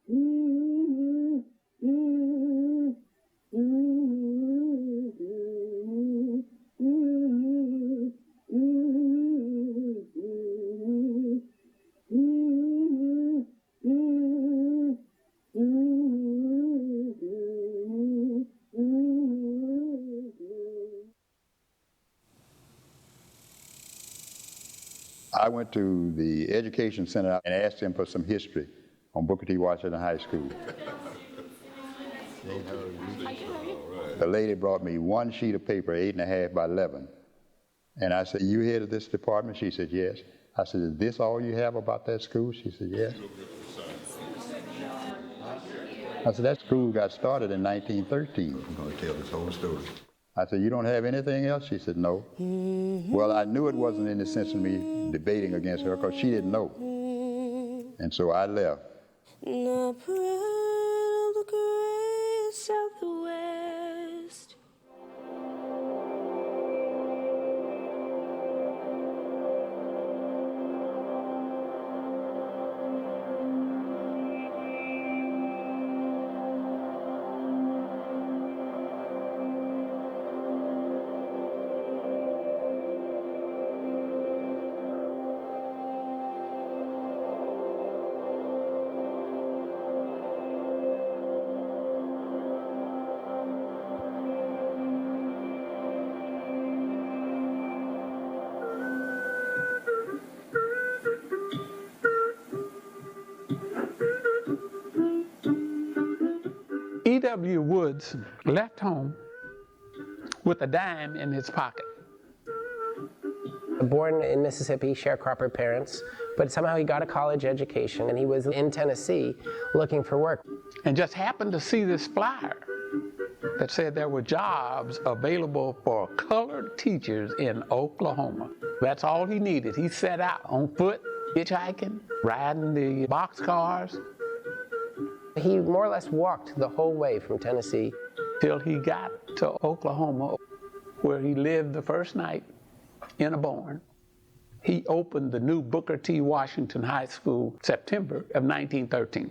I went to the Education Center and asked them for some history on Booker T. Washington High School. The lady brought me one sheet of paper, 8.5 by 11. And I said, "You head of this department?" She said, "Yes." I said, "Is this all you have about that school?" She said, "Yes." I said, "That school got started in 1913. I'm going to tell this whole story. I said, "You don't have anything else?" She said, "No." Well, I knew it wasn't in the sense of me debating against her because she didn't know. And so I left. The pride of the great Southwest. E.W. Woods left home with a dime in his pocket. Born in Mississippi, sharecropper parents, but somehow he got a college education and he was in Tennessee looking for work. And just happened to see this flyer that said there were jobs available for colored teachers in Oklahoma. That's all he needed. He set out on foot, hitchhiking, riding the boxcars. He more or less walked the whole way from Tennessee till he got to Oklahoma, where he lived the first night in a barn. He opened the new Booker T. Washington High School September of 1913.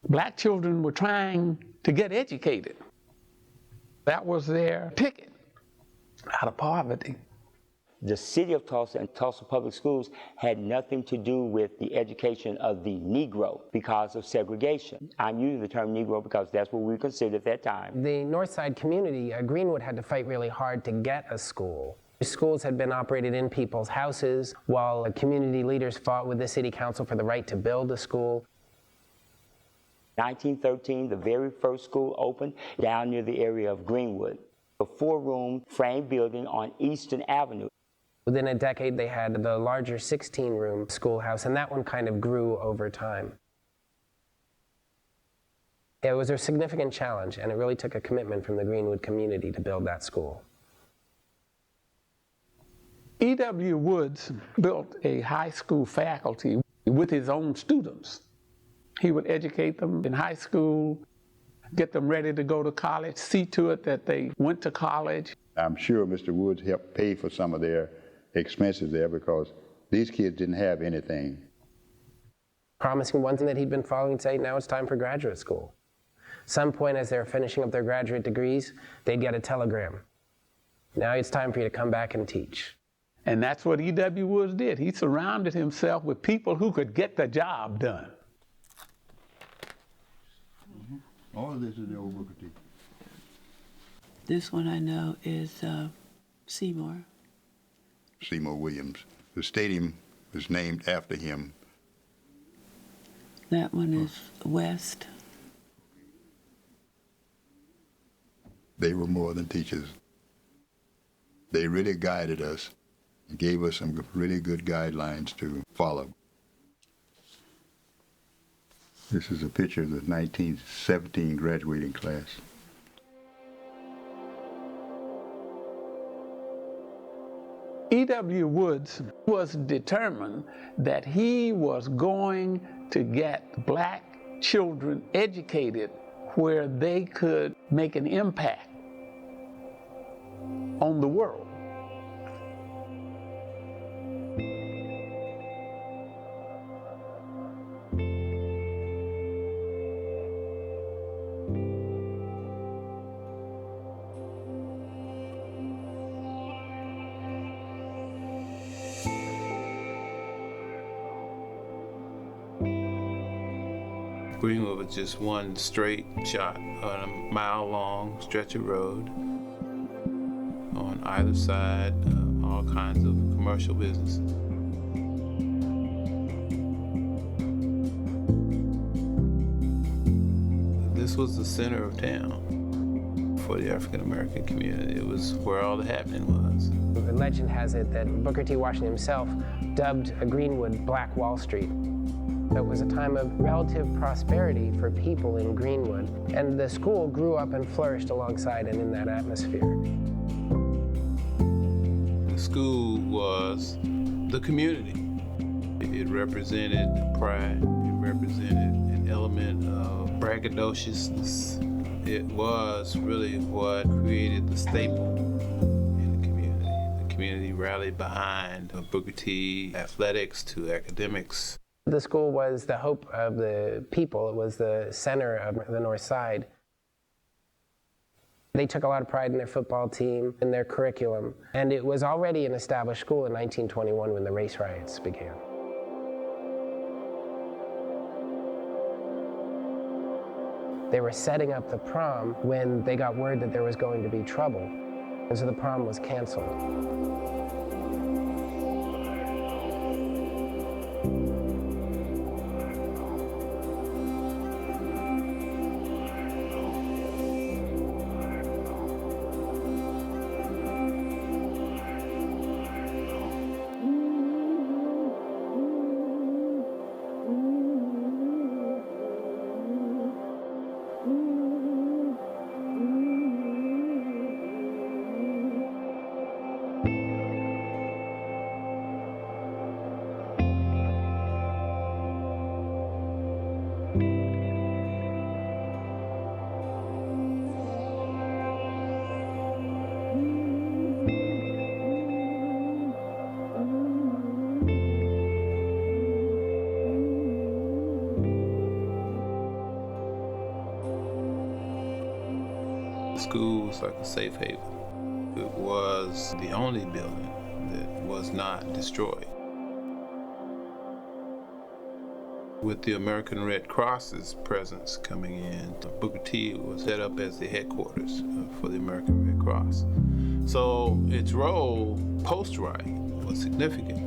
Black children were trying to get educated. That was their ticket out of poverty. The city of Tulsa and Tulsa Public Schools had nothing to do with the education of the Negro because of segregation. I'm using the term Negro because that's what we considered at that time. The North Side community, Greenwood, had to fight really hard to get a school. Schools had been operated in people's houses while community leaders fought with the city council for the right to build a school. 1913, the very first school opened down near the area of Greenwood, a 4-room frame building on Eastern Avenue. Within a decade, they had the larger 16-room schoolhouse, and that one kind of grew over time. It was a significant challenge, and it really took a commitment from the Greenwood community to build that school. E.W. Woods built a high school faculty with his own students. He would educate them in high school, get them ready to go to college, see to it that they went to college. I'm sure Mr. Woods helped pay for some of their expenses there because these kids didn't have anything. Promising one thing that he'd been following, say, now it's time for graduate school. Some point as they're finishing up their graduate degrees, they'd get a telegram. Now it's time for you to come back and teach. And that's what E.W. Woods did. He surrounded himself with people who could get the job done. All of this is the old Booker T. This one I know is Seymour. Seymour Williams. The stadium was named after him. That one is West. They were more than teachers. They really guided us and gave us some really good guidelines to follow. This is a picture of the 1917 graduating class. E.W. Woods was determined that he was going to get black children educated where they could make an impact on the world. Greenwood was just one straight shot on a mile-long stretch of road. On either side, all kinds of commercial business. This was the center of town for the African American community. It was where all the happening was. The legend has it that Booker T. Washington himself dubbed Greenwood Black Wall Street. It was a time of relative prosperity for people in Greenwood, and the school grew up and flourished alongside and in that atmosphere. The school was the community. It represented pride. It represented an element of braggadociousness. It was really what created the staple in the community. The community rallied behind Booker T, athletics to academics. The school was the hope of the people. It was the center of the North Side. They took a lot of pride in their football team, in their curriculum, and it was already an established school in 1921 when the race riots began. They were setting up the prom when they got word that there was going to be trouble, and so the prom was canceled. The school was like a safe haven. It was the only building that was not destroyed. With the American Red Cross's presence coming in, Booker T was set up as the headquarters for the American Red Cross. So its role post-riot was significant.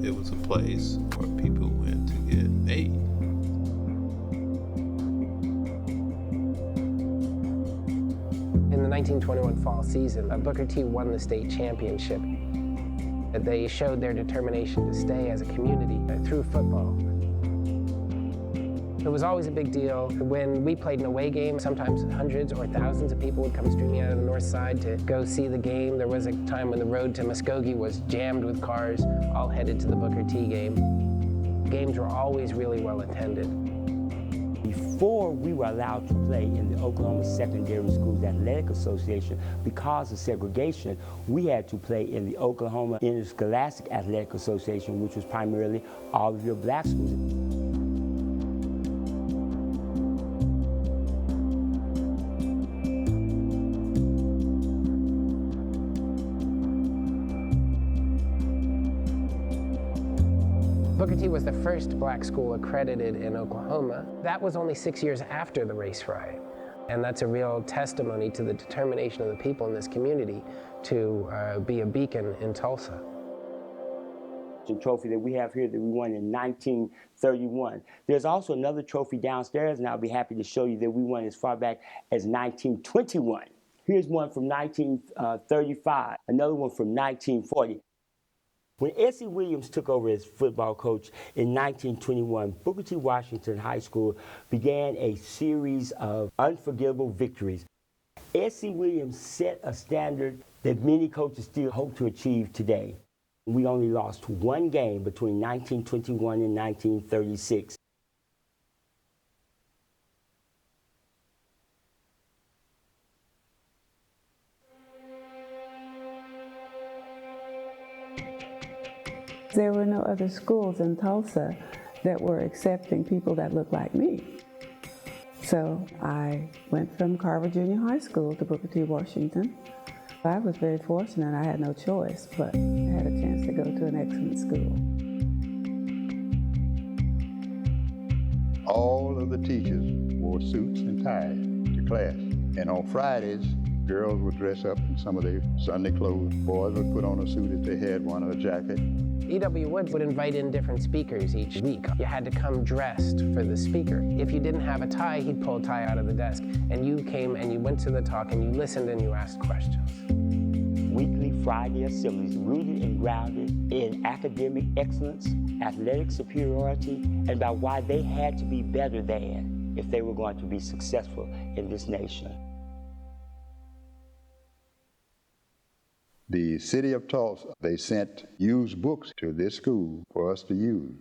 It was a place where people went to get aid. In the 1921 fall season, Booker T won the state championship. They showed their determination to stay as a community through football. It was always a big deal. When we played an away game, sometimes hundreds or thousands of people would come streaming out of the north side to go see the game. There was a time when the road to Muskogee was jammed with cars, all headed to the Booker T game. Games were always really well attended. Before we were allowed to play in the Oklahoma Secondary Schools Athletic Association, because of segregation, we had to play in the Oklahoma Interscholastic Athletic Association, which was primarily all of your black schools. Booker T was the first black school accredited in Oklahoma. That was only 6 years after the race riot. And that's a real testimony to the determination of the people in this community to be a beacon in Tulsa. The trophy that we have here that we won in 1931. There's also another trophy downstairs, and I'll be happy to show you that we won as far back as 1921. Here's one from 1935, another one from 1940. When S.E. Williams took over as football coach in 1921, Booker T. Washington High School began a series of unforgettable victories. S.E. Williams set a standard that many coaches still hope to achieve today. We only lost one game between 1921 and 1936. There were no other schools in Tulsa that were accepting people that looked like me. So I went from Carver Junior High School to Booker T. Washington. I was very fortunate. I had no choice, but I had a chance to go to an excellent school. All of the teachers wore suits and ties to class. And on Fridays, girls would dress up in some of their Sunday clothes. Boys would put on a suit if they had one, or a jacket. E.W. Woods would invite in different speakers each week. You had to come dressed for the speaker. If you didn't have a tie, he'd pull a tie out of the desk. And you came and you went to the talk and you listened and you asked questions. Weekly Friday assemblies rooted and grounded in academic excellence, athletic superiority, and by why they had to be better than if they were going to be successful in this nation. The city of Tulsa, they sent used books to this school for us to use.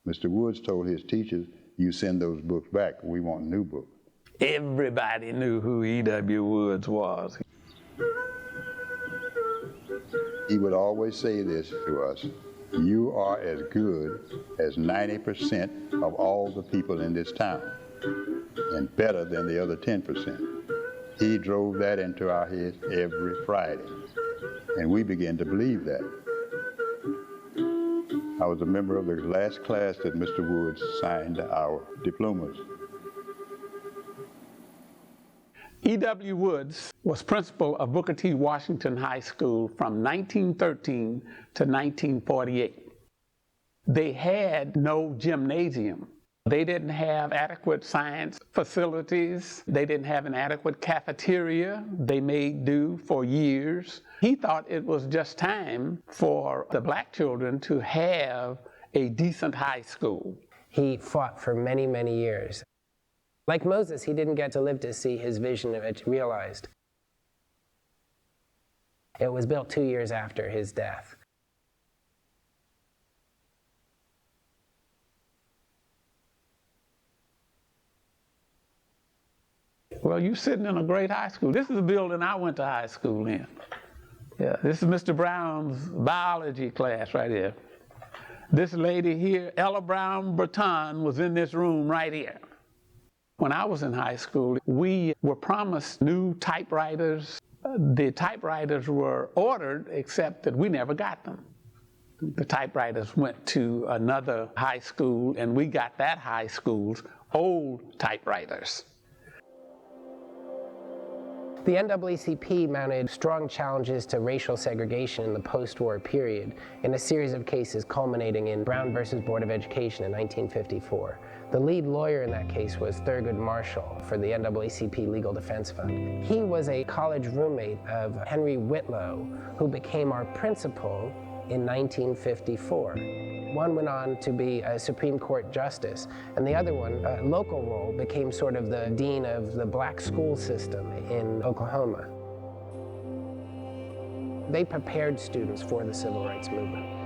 Mr. Woods told his teachers, you send those books back, we want new books. Everybody knew who E.W. Woods was. He would always say this to us, you are as good as 90% of all the people in this town, and better than the other 10%. He drove that into our heads every Friday, and we began to believe that. I was a member of the last class that Mr. Woods signed our diplomas. E.W. Woods was principal of Booker T. Washington High School from 1913 to 1948. They had no gymnasium. They didn't have adequate science facilities. They didn't have an adequate cafeteria. They made do for years. He thought it was just time for the black children to have a decent high school. He fought for many, many years. Like Moses, he didn't get to live to see his vision of it realized. It was built 2 years after his death. Well, you're sitting in a great high school. This is the building I went to high school in. Yeah, this is Mr. Brown's biology class right here. This lady here, Ella Brown Breton, was in this room right here. When I was in high school, we were promised new typewriters. The typewriters were ordered, except that we never got them. The typewriters went to another high school, and we got that high school's old typewriters. The NAACP mounted strong challenges to racial segregation in the post-war period in a series of cases culminating in Brown versus Board of Education in 1954. The lead lawyer in that case was Thurgood Marshall for the NAACP Legal Defense Fund. He was a college roommate of Henry Whitlow, who became our principal in 1954. One went on to be a Supreme Court justice, and the other one, a local role, became sort of the dean of the black school system in Oklahoma. They prepared students for the civil rights movement.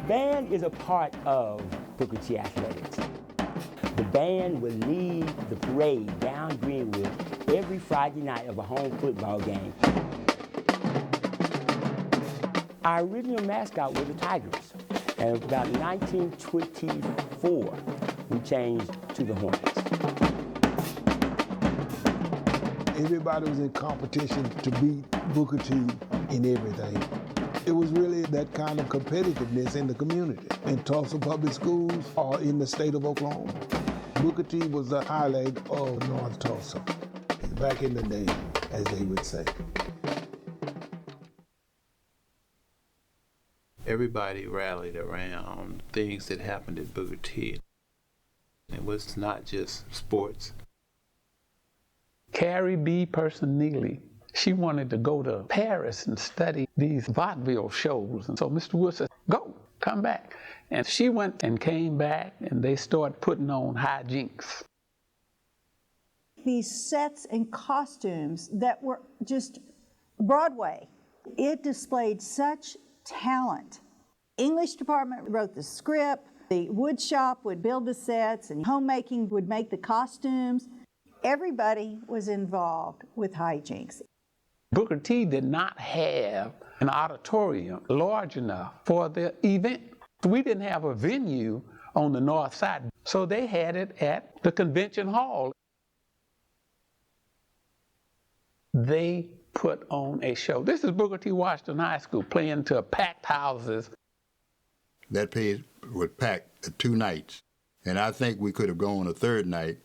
Band is a part of Booker T athletics. The band will lead the parade down Greenwood every Friday night of a home football game. Our original mascot were the Tigers, and about 1924, we changed to the Hornets. Everybody was in competition to beat Booker T in everything. It was really that kind of competitiveness in the community, in Tulsa public schools or in the state of Oklahoma. Booker T was the highlight of North Tulsa, back in the day, as they would say. Everybody rallied around things that happened at Booker T. It was not just sports. Carrie B. Person Neely, she wanted to go to Paris and study these vaudeville shows. And so Mr. Woods said, go, come back. And she went and came back, and they started putting on hijinks. These sets and costumes that were just Broadway. It displayed such talent. English department wrote the script, The wood shop would build the sets and homemaking would make the costumes. Everybody was involved with hijinks. Booker T did not have an auditorium large enough for the event. We didn't have a venue on the north side, so they had it at the convention hall. They put on a show. This is Booker T. Washington High School playing to packed houses. That place was packed 2 nights, and I think we could have gone a third night.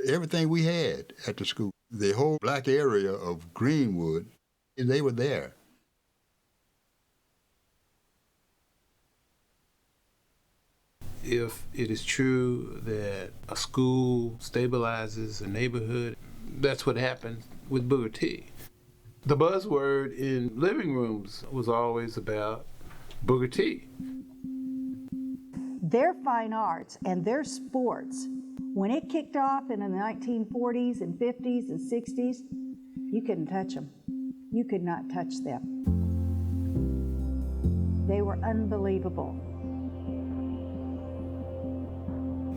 Everything we had at the school, the whole black area of Greenwood, they were there. If it is true that a school stabilizes a neighborhood, that's what happened with Booker T. The buzzword in living rooms was always about Booker T. Their fine arts and their sports, when it kicked off in the 1940s and 50s and 60s, you couldn't touch them. You could not touch them. They were unbelievable.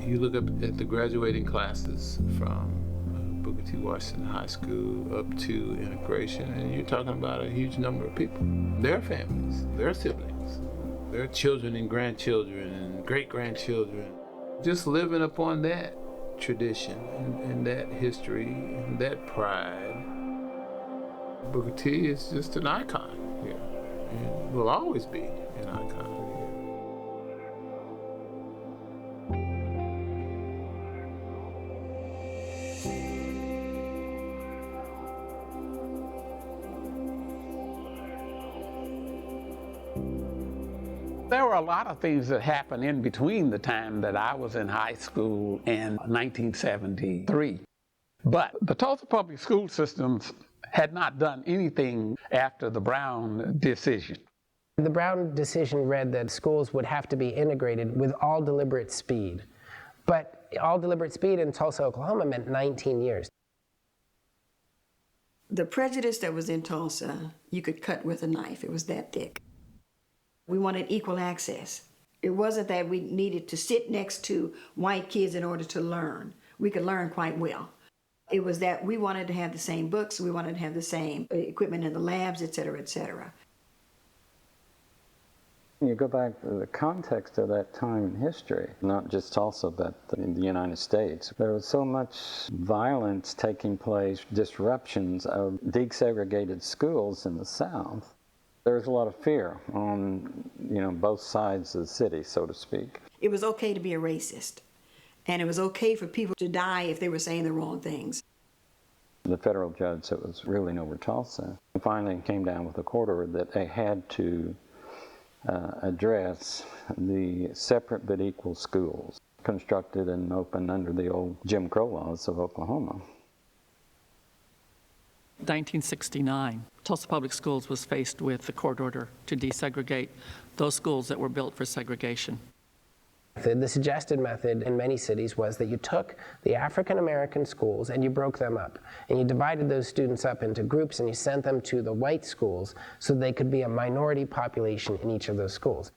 You look up at the graduating classes from Booker T. Washington High School up to integration, and you're talking about a huge number of people. Their families, their siblings, their children and grandchildren and great-grandchildren, just living upon that tradition and that history and that pride. Booker T is just an icon here, and will always be an icon. There were a lot of things that happened in between the time that I was in high school and 1973. But the Tulsa public school systems had not done anything after the Brown decision. The Brown decision read that schools would have to be integrated with all deliberate speed. But all deliberate speed in Tulsa, Oklahoma meant 19 years. The prejudice that was in Tulsa, you could cut with a knife. It was that thick. We wanted equal access. It wasn't that we needed to sit next to white kids in order to learn. We could learn quite well. It was that we wanted to have the same books, we wanted to have the same equipment in the labs, et cetera, et cetera. You go back to the context of that time in history, not just Tulsa, but in the United States. There was so much violence taking place, disruptions of desegregated schools in the South. There was a lot of fear on, both sides of the city, so to speak. It was okay to be a racist, and it was okay for people to die if they were saying the wrong things. The federal judge that was ruling over Tulsa finally came down with a court order that they had to address the separate but equal schools constructed and opened under the old Jim Crow laws of Oklahoma. 1969, Tulsa Public Schools was faced with the court order to desegregate those schools that were built for segregation. The suggested method in many cities was that you took the African American schools and you broke them up. And you divided those students up into groups and you sent them to the white schools so they could be a minority population in each of those schools.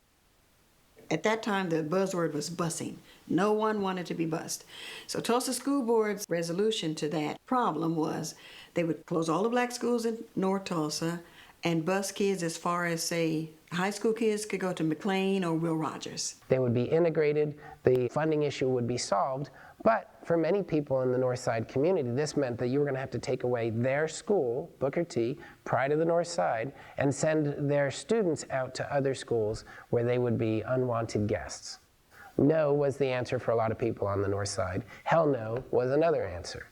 At that time, the buzzword was busing. No one wanted to be bused. So Tulsa School Board's resolution to that problem was they would close all the black schools in North Tulsa and bus kids as far as, say, high school kids could go to McLean or Will Rogers. They would be integrated, the funding issue would be solved, but for many people in the North Side community, this meant that you were going to have to take away their school, Booker T, Pride of the North Side, and send their students out to other schools where they would be unwanted guests. No was the answer for a lot of people on the North Side. Hell no was another answer.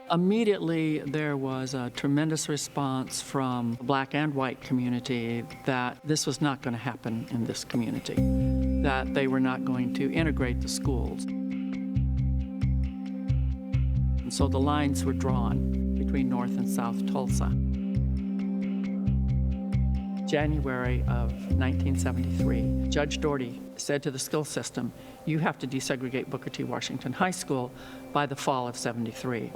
Immediately, there was a tremendous response from the black and white community that this was not going to happen in this community, that they were not going to integrate the schools. And so the lines were drawn between North and South Tulsa. January of 1973, Judge Doherty said to the school system, you have to desegregate Booker T. Washington High School by the fall of '73.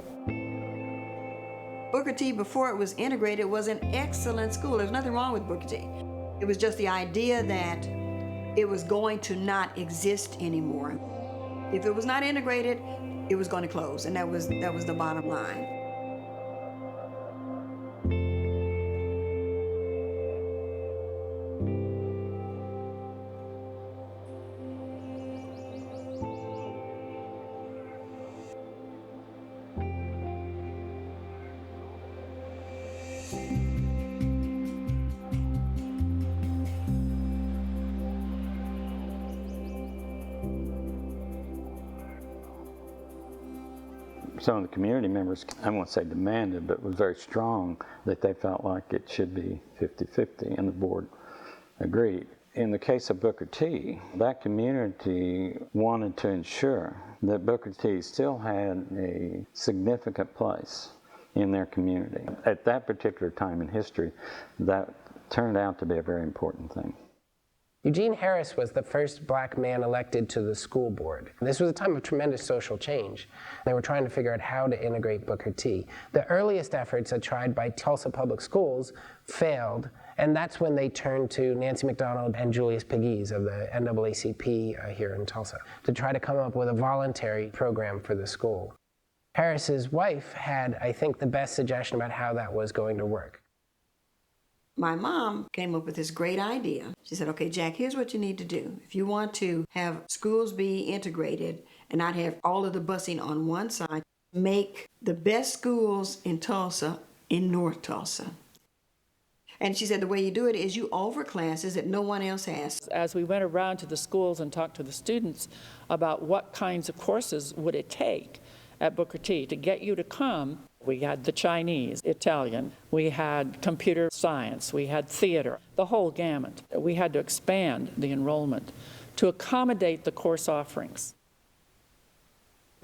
Booker T, before it was integrated, was an excellent school. There's nothing wrong with Booker T. It was just the idea that it was going to not exist anymore. If it was not integrated, it was going to close, and that was the bottom line. Some of the community members, I won't say demanded, but was very strong that they felt like it should be 50-50, and the board agreed. In the case of Booker T, that community wanted to ensure that Booker T still had a significant place in their community. At that particular time in history, that turned out to be a very important thing. Eugene Harris was the first black man elected to the school board. This was a time of tremendous social change. They were trying to figure out how to integrate Booker T. The earliest efforts tried by Tulsa Public Schools failed, and that's when they turned to Nancy McDonald and Julius Pegues of the NAACP here in Tulsa to try to come up with a voluntary program for the school. Harris's wife had, I think, the best suggestion about how that was going to work. My mom came up with this great idea. She said, okay, Jack, here's what you need to do. If you want to have schools be integrated and not have all of the busing on one side, make the best schools in Tulsa in North Tulsa. And she said the way you do it is you offer classes that no one else has. As we went around to the schools and talked to the students about what kinds of courses would it take at Booker T to get you to come, we had the Chinese, Italian, we had computer science, we had theater, the whole gamut. We had to expand the enrollment to accommodate the course offerings.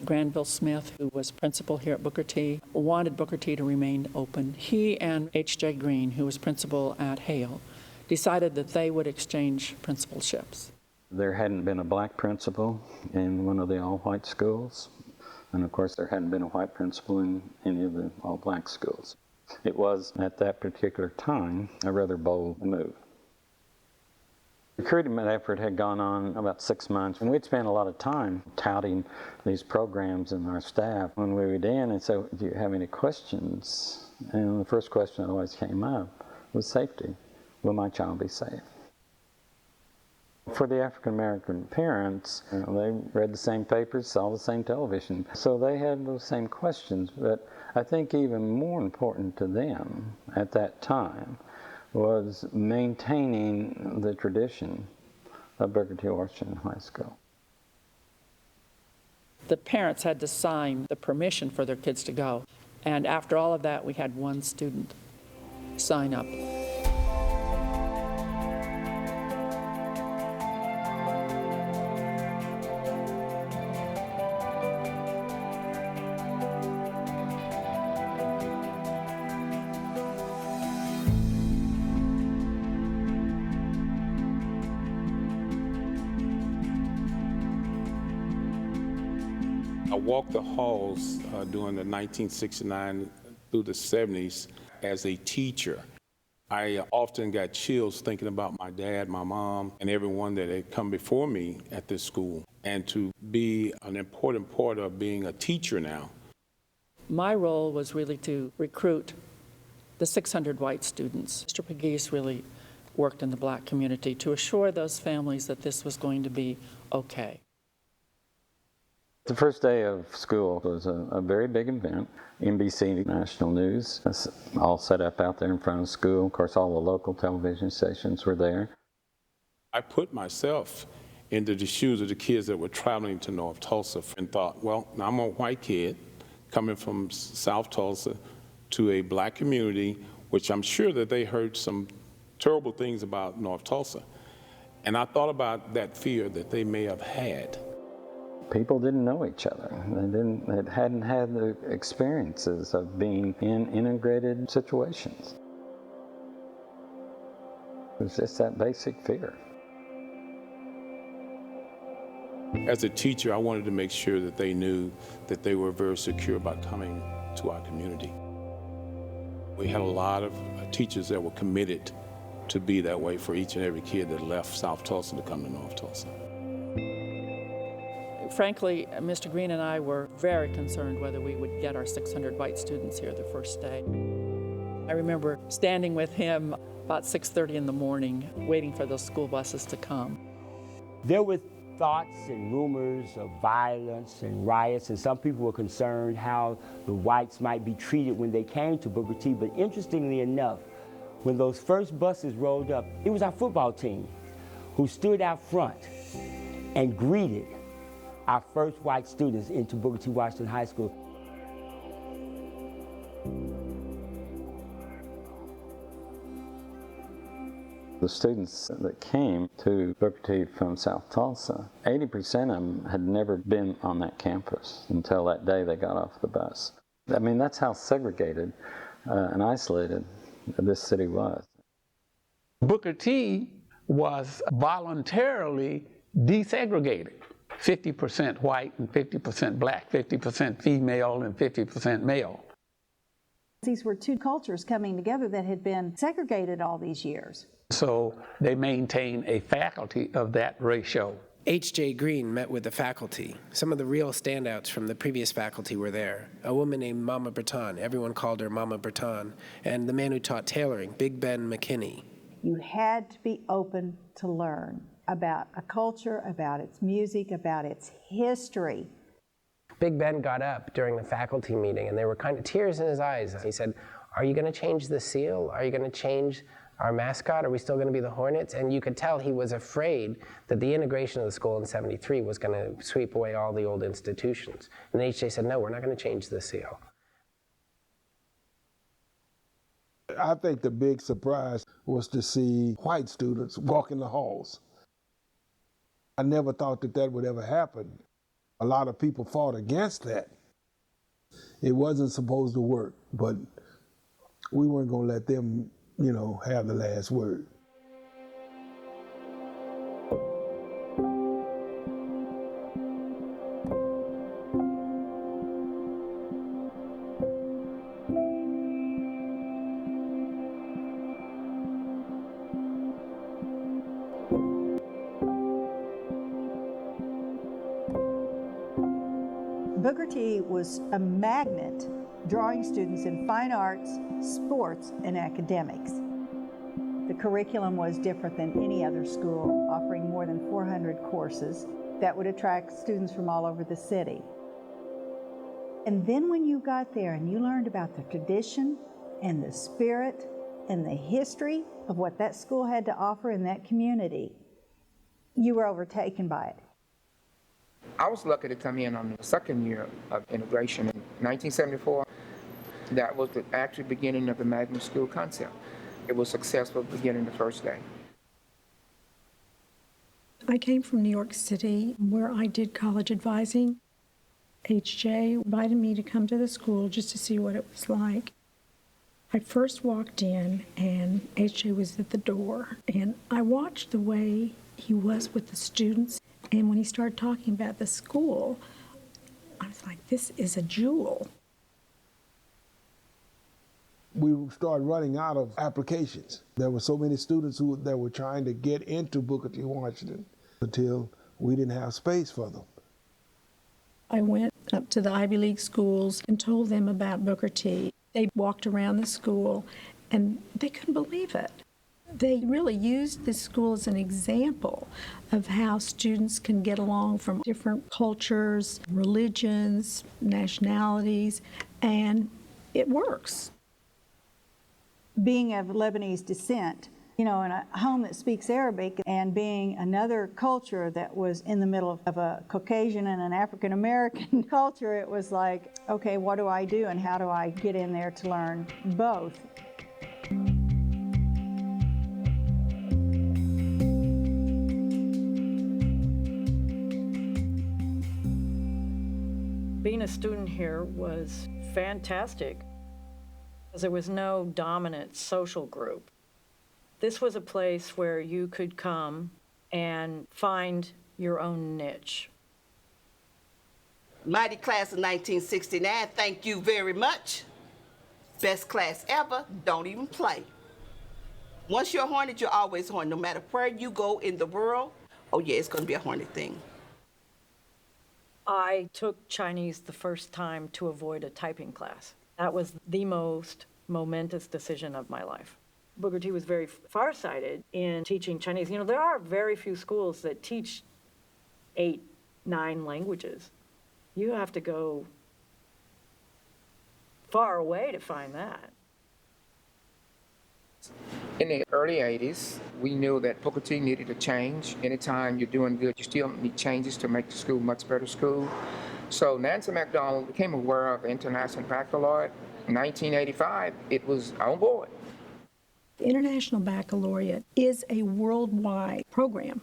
Granville Smith, who was principal here at Booker T, wanted Booker T to remain open. He and H.J. Green, who was principal at Hale, decided that they would exchange principalships. There hadn't been a black principal in one of the all-white schools. And of course, there hadn't been a white principal in any of the all-black schools. It was, at that particular time, a rather bold move. The recruitment effort had gone on about 6 months, and we'd spent a lot of time touting these programs and our staff. When we were in and said, do you have any questions? And the first question that always came up was safety. Will my child be safe? For the African-American parents, they read the same papers, saw the same television, so they had those same questions. But I think even more important to them at that time was maintaining the tradition of Booker T. Washington High School. The parents had to sign the permission for their kids to go, and after all of that, we had one student sign up. I walked the halls during the 1969 through the 70s as a teacher. I often got chills thinking about my dad, my mom, and everyone that had come before me at this school. And to be an important part of being a teacher now. My role was really to recruit the 600 white students. Mr. Pegues really worked in the black community to assure those families that this was going to be okay. The first day of school was a very big event. NBC National News, all set up out there in front of school. Of course, all the local television stations were there. I put myself into the shoes of the kids that were traveling to North Tulsa and thought, well, I'm a white kid coming from South Tulsa to a black community, which I'm sure that they heard some terrible things about North Tulsa. And I thought about that fear that they may have had. People didn't know each other. They hadn't had the experiences of being in integrated situations. It was just that basic fear. As a teacher, I wanted to make sure that they knew that they were very secure about coming to our community. We had a lot of teachers that were committed to be that way for each and every kid that left South Tulsa to come to North Tulsa. Frankly, Mr. Green and I were very concerned whether we would get our 600 white students here the first day. I remember standing with him about 6:30 in the morning, waiting for those school buses to come. There were thoughts and rumors of violence and riots, and some people were concerned how the whites might be treated when they came to Booker T. But interestingly enough, when those first buses rolled up, it was our football team who stood out front and greeted our first white students into Booker T. Washington High School. The students that came to Booker T from South Tulsa, 80% of them had never been on that campus until that day they got off the bus. I mean, that's how segregated and isolated this city was. Booker T was voluntarily desegregated. 50% white and 50% black, 50% female and 50% male. These were two cultures coming together that had been segregated all these years. So they maintain a faculty of that ratio. H.J. Green met with the faculty. Some of the real standouts from the previous faculty were there. A woman named Mama Breton, everyone called her Mama Breton, and the man who taught tailoring, Big Ben McKinney. You had to be open to learn about a culture, about its music, about its history. Big Ben got up during the faculty meeting, and there were kind of tears in his eyes. He said, "Are you going to change the seal? Are you going to change our mascot? Are we still going to be the Hornets?" And you could tell he was afraid that the integration of the school in '73 was going to sweep away all the old institutions. And H.J. said, "No, we're not going to change the seal." I think the big surprise was to see white students walk in the halls. I never thought that that would ever happen. A lot of people fought against that. It wasn't supposed to work, but we weren't going to let them, have the last word. Booker T was a magnet, drawing students in fine arts, sports, and academics. The curriculum was different than any other school, offering more than 400 courses that would attract students from all over the city. And then when you got there and you learned about the tradition and the spirit and the history of what that school had to offer in that community, you were overtaken by it. I was lucky to come in on the second year of integration in 1974. That was the actual beginning of the magnet school concept. It was successful beginning the first day. I came from New York City where I did college advising. H.J. invited me to come to the school just to see what it was like. I first walked in and H.J. was at the door, and I watched the way he was with the students. And when he started talking about the school, I was like, this is a jewel. We started running out of applications. There were so many students that were trying to get into Booker T. Washington until we didn't have space for them. I went up to the Ivy League schools and told them about Booker T. They walked around the school and they couldn't believe it. They really used this school as an example of how students can get along from different cultures, religions, nationalities, and it works. Being of Lebanese descent, in a home that speaks Arabic, and being another culture that was in the middle of a Caucasian and an African American culture, it was like, okay, what do I do and how do I get in there to learn both? Being a student here was fantastic because there was no dominant social group. This was a place where you could come and find your own niche. Mighty class of 1969, thank you very much. Best class ever, don't even play. Once you're a Hornet, you're always a Hornet. No matter where you go in the world, oh yeah, it's going to be a Hornet thing. I took Chinese the first time to avoid a typing class. That was the most momentous decision of my life. Booker T was very farsighted in teaching Chinese. You know, there are very few schools that teach 8, 9 languages. You have to go far away to find that. In the early 80s, we knew that Booker T needed a change. Anytime you're doing good, you still need changes to make the school a much better school. So Nancy MacDonald became aware of the International Baccalaureate. In 1985, it was on board. The International Baccalaureate is a worldwide program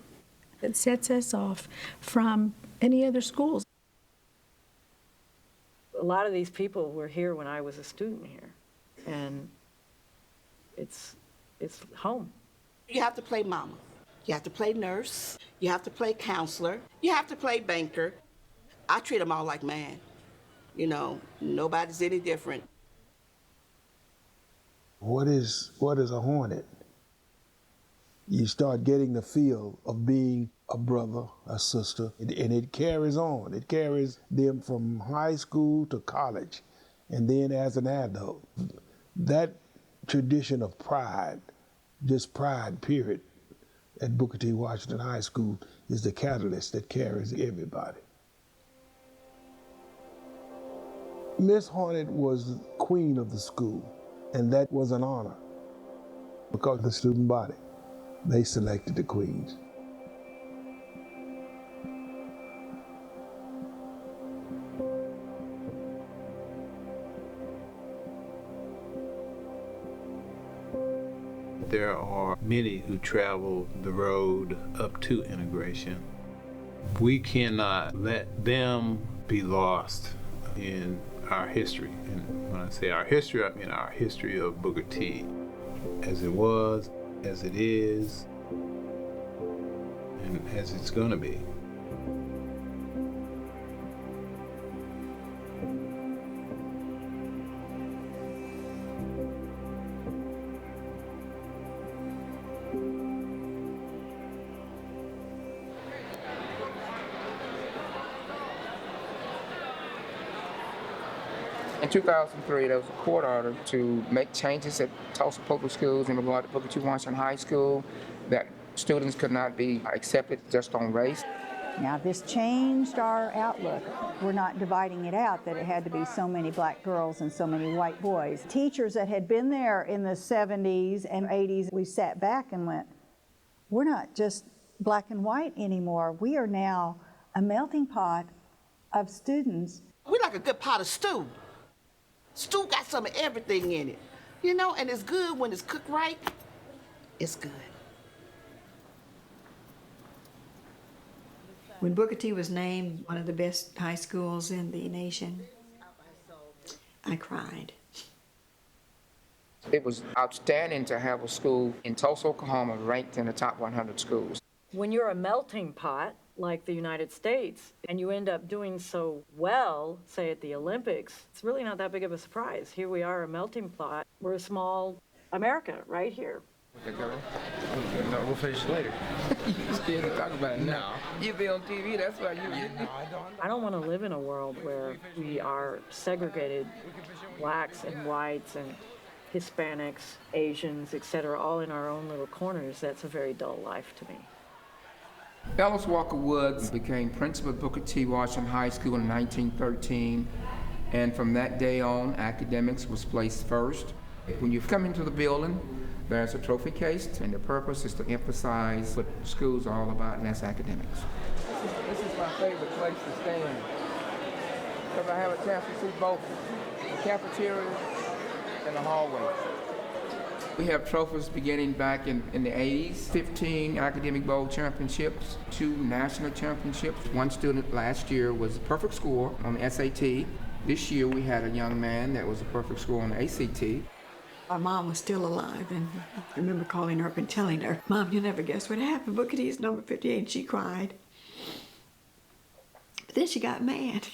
that sets us off from any other schools. A lot of these people were here when I was a student here, and it's home. You have to play mama. You have to play nurse. You have to play counselor. You have to play banker. I treat them all like man. You know, nobody's any different. What is a Hornet? You start getting the feel of being a brother, a sister, and it carries on. It carries them from high school to college, and then as an adult. That tradition of pride, just pride, period, at Booker T. Washington High School is the catalyst that carries everybody. Miss Hornet was queen of the school, and that was an honor because the student body, they selected the queens. There are many who travel the road up to integration. We cannot let them be lost in our history. And when I say our history, I mean our history of Booker T. As it was, as it is, and as it's going to be. In 2003, there was a court order to make changes at Tulsa public schools in regard to Booker T. Washington High School, that students could not be accepted just on race. Now, this changed our outlook. We're not dividing it out that it had to be so many black girls and so many white boys. Teachers that had been there in the 70s and 80s, we sat back and went, we're not just black and white anymore. We are now a melting pot of students. We're like a good pot of stew. Stew got some of everything in it, you know, and it's good when it's cooked right. It's good. When Booker T was named one of the best high schools in the nation, I cried. It was outstanding to have a school in Tulsa, Oklahoma, ranked in the top 100 schools. When you're a melting pot, like the United States, and you end up doing so well, say at the Olympics, it's really not that big of a surprise. Here we are, a melting pot. We're a small America right here. No, we'll finish later. You scared to talk about it now. You be on TV, that's why you... I don't want to live in a world where we are segregated, blacks and whites and Hispanics, Asians, etc., all in our own little corners. That's a very dull life to me. Ellis Walker Woods became principal at Booker T. Washington High School in 1913, and from that day on, academics was placed first. When you come into the building, there's a trophy case, and the purpose is to emphasize what the school's all about, and that's academics. This is my favorite place to stand, because I have a chance to see both the cafeteria and the hallway. We have trophies beginning back in the 80s, 15 academic bowl championships, 2 national championships. One student last year was a perfect score on the SAT. This year we had a young man that was a perfect score on the ACT. Our mom was still alive, and I remember calling her up and telling her, Mom, you'll never guess what happened. Booker T is number 58, and she cried. But then she got mad.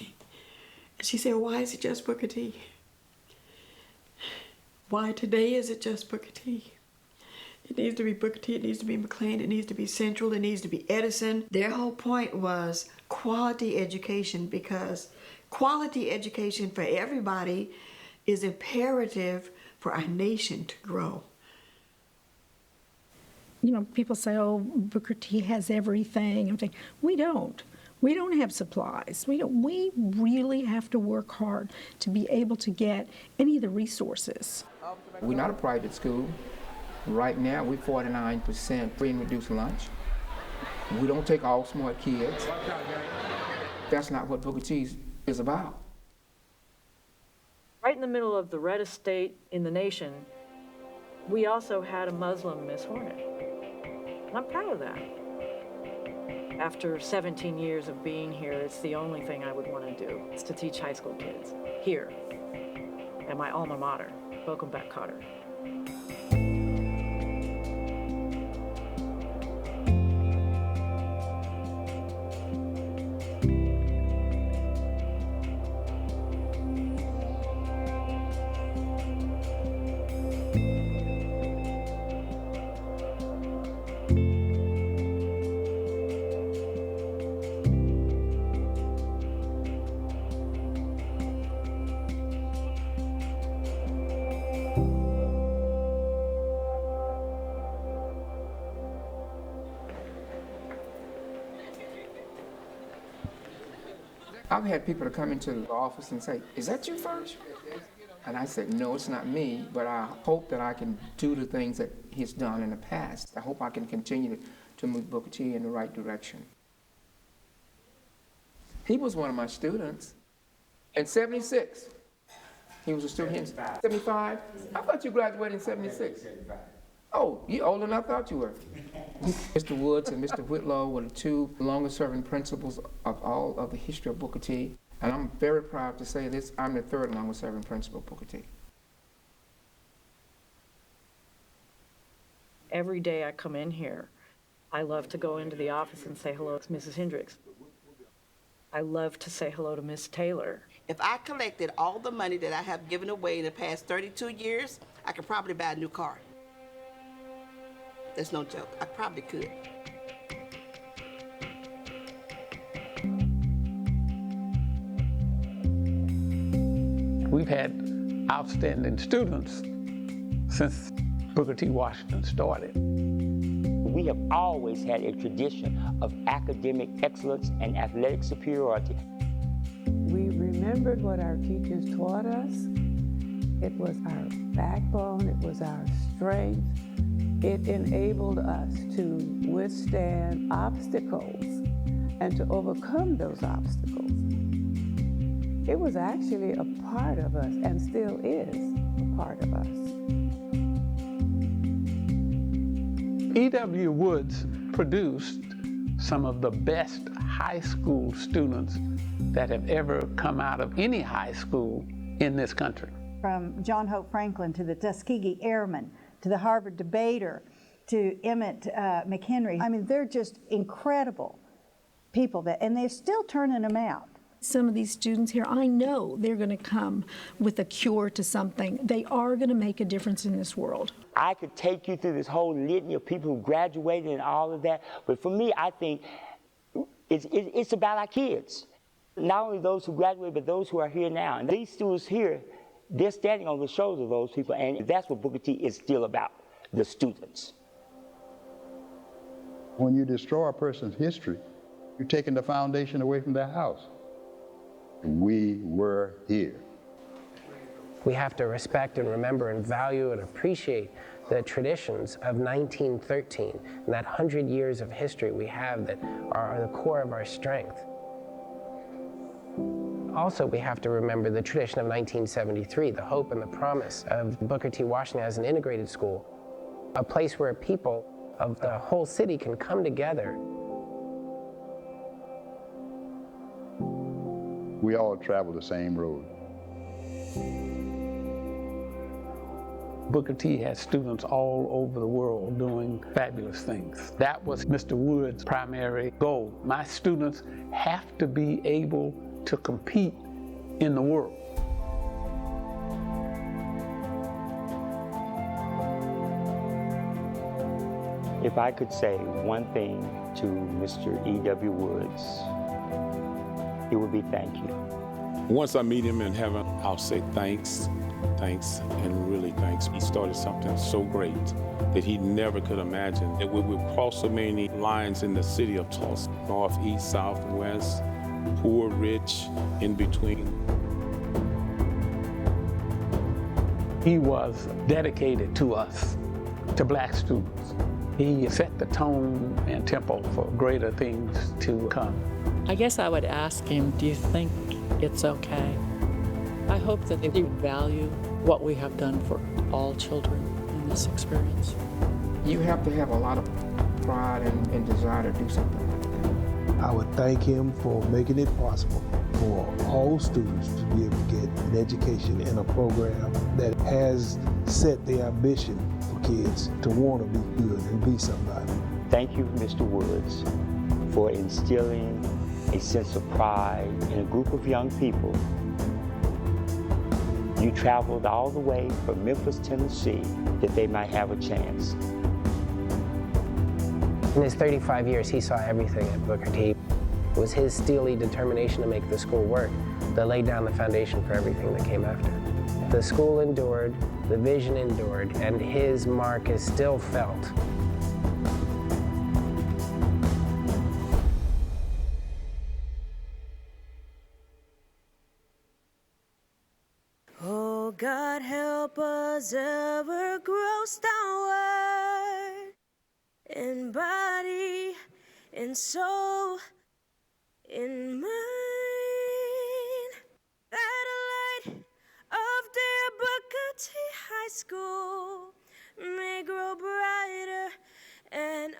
And she said, why is it just Booker T? Why today is it just Booker T? It needs to be Booker T, it needs to be McLean, it needs to be Central, it needs to be Edison. Their whole point was quality education, because quality education for everybody is imperative for our nation to grow. You know, people say, oh, Booker T has everything. We don't. We don't have supplies. We really have to work hard to be able to get any of the resources. We're not a private school. Right now, we're 49% free and reduced lunch. We don't take all smart kids. That's not what Booker T is about. Right in the middle of the reddest state in the nation, we also had a Muslim Miss Hornet. And I'm proud of that. After 17 years of being here, it's the only thing I would want to do, is to teach high school kids here at my alma mater, Welcome back, Cotter. I've had people to come into the office and say, is that you first? And I said, no, it's not me, but I hope that I can do the things that he's done in the past. I hope I can continue to move Booker T in the right direction. He was one of my students in 76. He was a student in 75. I thought you graduated in 76. Oh, you old enough? I thought you were. Mr. Woods and Mr. Whitlow were the two longest-serving principals of all of the history of Booker T. And I'm very proud to say this, I'm the third longest-serving principal of Booker T. Every day I come in here, I love to go into the office and say hello to Mrs. Hendricks. I love to say hello to Miss Taylor. If I collected all the money that I have given away in the past 32 years, I could probably buy a new car. That's no joke. I probably could. We've had outstanding students since Booker T. Washington started. We have always had a tradition of academic excellence and athletic superiority. We remembered what our teachers taught us. It was our backbone, it was our strength. It enabled us to withstand obstacles and to overcome those obstacles. It was actually a part of us and still is a part of us. E.W. Woods produced some of the best high school students that have ever come out of any high school in this country. From John Hope Franklin to the Tuskegee Airmen, to the Harvard debater, to Emmett McHenry. I mean, they're just incredible people, and they're still turning them out. Some of these students here, I know they're going to come with a cure to something. They are going to make a difference in this world. I could take you through this whole litany of people who graduated and all of that, but for me, I think it's about our kids. Not only those who graduated, but those who are here now. And these students here, they're standing on the shoulders of those people, and that's what Booker T is still about, the students. When you destroy a person's history, you're taking the foundation away from their house. We were here. We have to respect and remember and value and appreciate the traditions of 1913 and that 100 years of history we have that are the core of our strength. Also, we have to remember the tradition of 1973, the hope and the promise of Booker T. Washington as an integrated school, a place where people of the whole city can come together. We all travel the same road. Booker T has students all over the world doing fabulous things. That was Mr. Wood's primary goal. My students have to be able to compete in the world. If I could say one thing to Mr. E.W. Woods, it would be thank you. Once I meet him in heaven, I'll say thanks, and really thanks. He started something so great that he never could imagine that we would cross so many lines in the city of Tulsa, north, east, south, west, poor, rich, in between. He was dedicated to us, to black students. He set the tone and tempo for greater things to come. I guess I would ask him, do you think it's okay? I hope that he would value what we have done for all children in this experience. You have to have a lot of pride and desire to do something like that. I would thank him for making it possible for all students to be able to get an education in a program that has set the ambition for kids to want to be good and be somebody. Thank you, Mr. Woods, for instilling a sense of pride in a group of young people. You traveled all the way from Memphis, Tennessee, that they might have a chance. In his 35 years, he saw everything at Booker T. It was his steely determination to make the school work that laid down the foundation for everything that came after. The school endured, the vision endured, and his mark is still felt. Oh, God, help us ever grow downward in body, in soul, in mind. That light of dear Booker T High School may grow brighter and